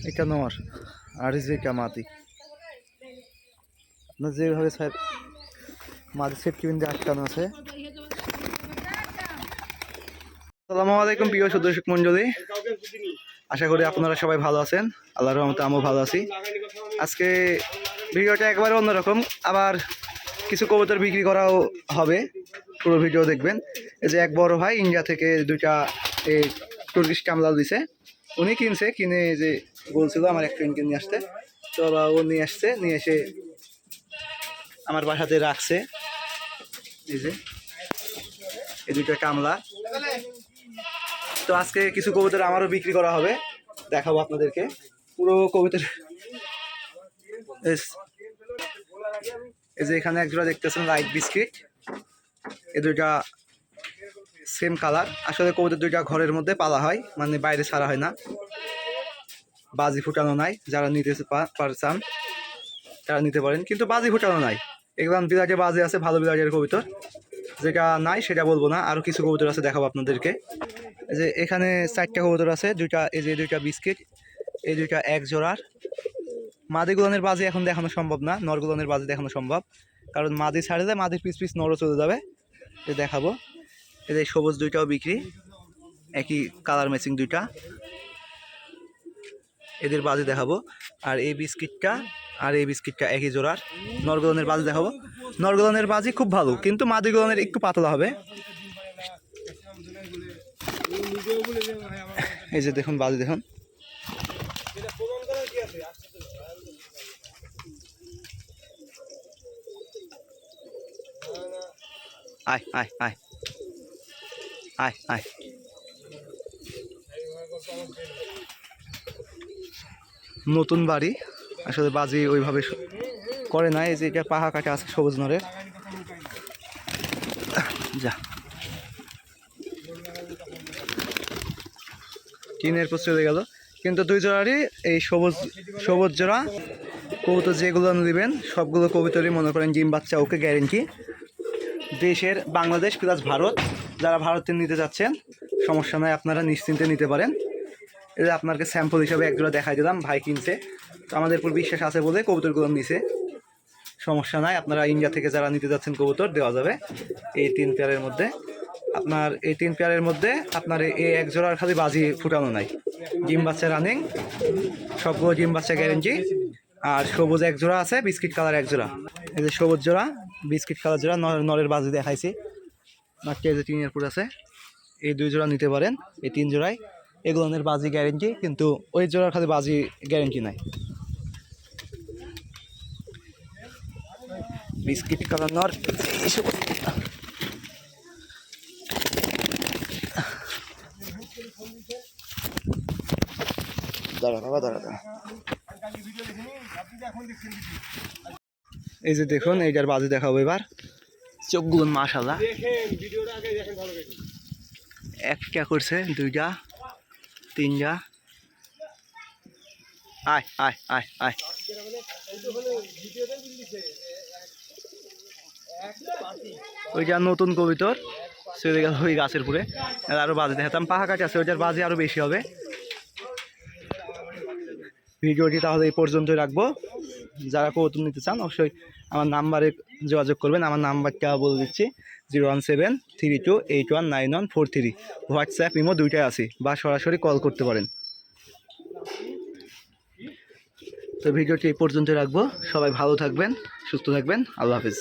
এটা নর আর এই যে এটা মাদি। আপনার যেভাবে মাদি সেট কিবিন দিয়ে আটকানো আছে। আসসালামু আলাইকুম প্রিয় দর্শক মণ্ডলী, আশা করি আপনারা সবাই ভালো আছেন। আল্লাহর রহমতে আমিও ভালো আছি। আজকে ভিডিওটা একবারে অন্যরকম, আবার কিছু কবুতর বিক্রি করাও হবে, পুরো ভিডিও দেখবেন। এই যে এক বড় ভাই ইন্ডিয়া থেকে দুইটা এই তুর্কিশ কামলাল দিছে, উনি কিনছে, কিনে যে বলছিল আমার এক ফ্রেন্ডকে নিয়ে আসতে, তো ও নিয়ে আসছে, নিয়ে এসে আমার বাসাতে রাখছে। এই যে এই দুইটা কামলা। তো আজকে কিছু কবুতর আমারও বিক্রি করা হবে, দেখাবো আপনাদেরকে পুরো কবুতর। এই যে এখানে একজোড়া দেখতেছেন লাইট বিস্কিট, এই দুইটা সেম কালার। আসলে কবুতর দুইটা ঘরের মধ্যে পালা হয়, মানে বাইরে ছাড়া হয় না, বাজি ফুটানো নাই। যারা নিতে চান তারা নিতে পারেন, কিন্তু বাজি ফুটানো নাই। একদম বিরাটে বাজি আছে, ভালো বিরাটের কবুতর। যেটা নাই সেটা বলবো না, আরও কিছু কবুতর আছে দেখাবো আপনাদেরকে। এই যে এখানে 4টা কবুতর আছে, দুইটা এই যে দুইটা বিস্কিট, এই দুইটা এক জোড়ার। মাদিগুলোনের বাজি এখন দেখানো সম্ভব না, নরগুলোনের বাজি দেখানো সম্ভব, কারণ মাদি ছাড়লে মাদির পিস পিস নরও চলে যাবে। এই দেখাবো। এই যে সবুজ দুইটাও বিক্রি, একই কালার ম্যাচিং দুইটা, এদের বাজি দেখাবো। আর এই বিস্কিটটা আর এই বিস্কিটটা একই জোড়ার। নরগুলোনের বাজি দেখাবো। নরগুলোনের বাজি খুব ভালো, কিন্তু মাদিগুলোনের একটু পাতলা হবে। এই যে দেখুন বাজি দেখুন। আয় আয় আয় আয় আয়। নতুন বাড়ি, আসলে বাজি ওইভাবে করে না। এই যে এটা পাহা কাটা আছে সবুজ নরের। যা টিনের পর চলে গেল, কিন্তু দুই জোড়ারই এই সবুজ জোড়া কবুতর যেগুলো নেবেন সবগুলো কবুতরই মনে করেন ডিম বাচ্চা ওকে গ্যারেন্টি। দেশের বাংলাদেশ প্লাস ভারত, যারা ভারতে নিতে যাচ্ছেন সমস্যা নয়, আপনারা নিশ্চিন্তে নিতে পারেন। এটা আপনাকে স্যাম্পল হিসাবে একজোড়া দেখাই দিলাম, ভাই কিনছে, তো আমাদের উপর বিশ্বাস আছে বলে কবুতরগুলো নিছে। সমস্যা নাই, আপনারা ইন্ডিয়া থেকে যারা নিতে যাচ্ছেন কবুতর দেওয়া যাবে এই 3 পেয়ারের মধ্যে। আপনার এই 3 পেয়ারের মধ্যে আপনার এই এক জোড়ার খালি বাজি ফুটানো নাই, ডিম বাচ্চা রানিং, সবগুলো ডিম বাচ্চা গ্যারেন্টি। আর সবুজ এক জোড়া আছে, বিস্কিট কালার এক জোড়া। এই যে সবুজ জোড়া, বিস্কিট কালার জোড়া, নরের বাজি দেখাইছি। মাত্র এই যে 3 ফুট আছে, এই 2 জোড়া নিতে পারেন। এই 3 জোড়ায় এগুলোনের বাজি গ্যারেন্টি, কিন্তু ওই জোড়ার খালি বাজি গ্যারেন্টি নাই। বিস্কিট কালার নর, দাঁড়া বাবা দাঁড়া। এই যে দেখুন এইটার বাজি দেখাবো এবার। চোখগুলো মাশাআল্লাহ, একটা করছে, 2টা 3টা। আয় আয় আয় আয়। ওইটা নতুন কবুতর চলে গেল ওই গাছের পুরে। আরো বাজি দেখাতাম, পাহা কাটে আছে, ওইটার বাজি আরো বেশি হবে। ভিডিওটি তাহলে এই পর্যন্তই রাখবো। যারা কবুতর নিতে চান অবশ্যই আমার নাম্বারে যোগাযোগ করবেন। আমার নাম্বারটা বলে দিচ্ছি, 01732819143। হোয়াটসঅ্যাপ ইমো দুইটাই আছে, বা সরাসরি কল করতে পারেন। তো ভিডিওটি এই পর্যন্ত রাখবো। সবাই ভালো থাকবেন, সুস্থ থাকবেন। আল্লাহ হাফিজ।